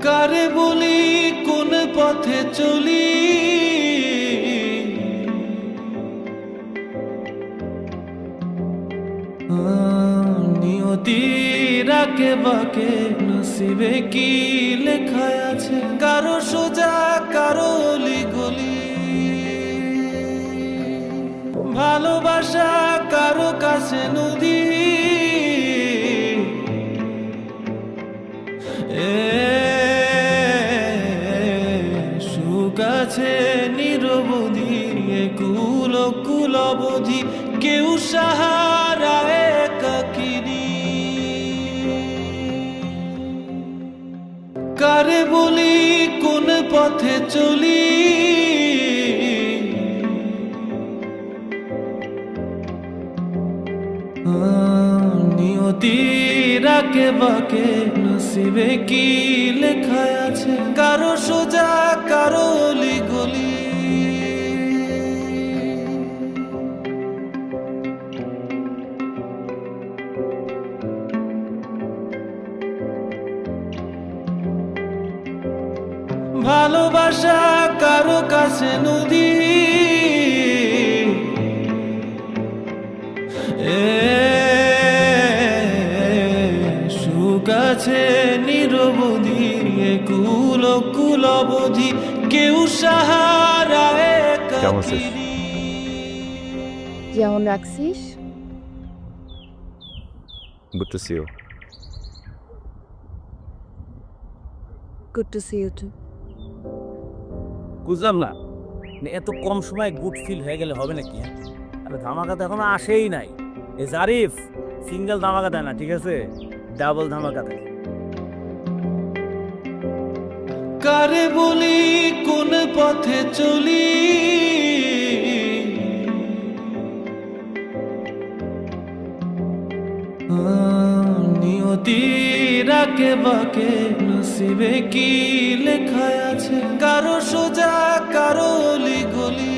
কারে বলি কোন পথে চলি, নিয়তির আঁকে বাঁকে নসিবে কি লেখা আছে, কারো সোজা কারো অলি গলি, ভালোবাসা কারো কাছে নদী, সুখ আছে নিরবধি, কুল কুল অবধি, কেউ সাহারা একাকিনী। কারে বলি কোন পথে চলি, নিয়তির আঁকে বাঁকে নসিবে কি লেখা আছে, কারো সোজা কারো অলি গলি, ভালোবাসা কারো কাছে নদী, সুখ আছে নিরবধি, কুল কুল অবধি, কেউ সাহারা একাকিনী। যেমন রাখছিস। Good to see you. Good to see you too. বুঝলাম না, এত কম সময় গুড ফিল হয়ে গেলে হবে নাকি? আরে ধামাকা তো এখনো আসেই নাই। এ জারিফ সিঙ্গেল ধামাকা দেয় না, ঠিক আছে, ডাবল ধামাকা দেয়। কারে বলি কোন পথে চলি, নিয়তির আঁকে বাঁকে নসিবে কি লেখা আছে, কারো সোজা কারো অলি গলি,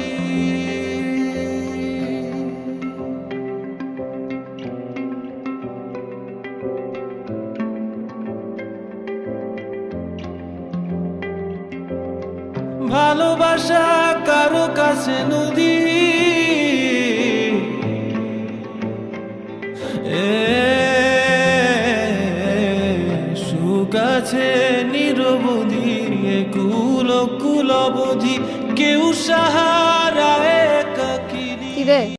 ভালোবাসা কারো কাছে নদী, সুখ আছে নিরবধি, কুল কুল অবধি, কেউ সাহারা একাকিনী।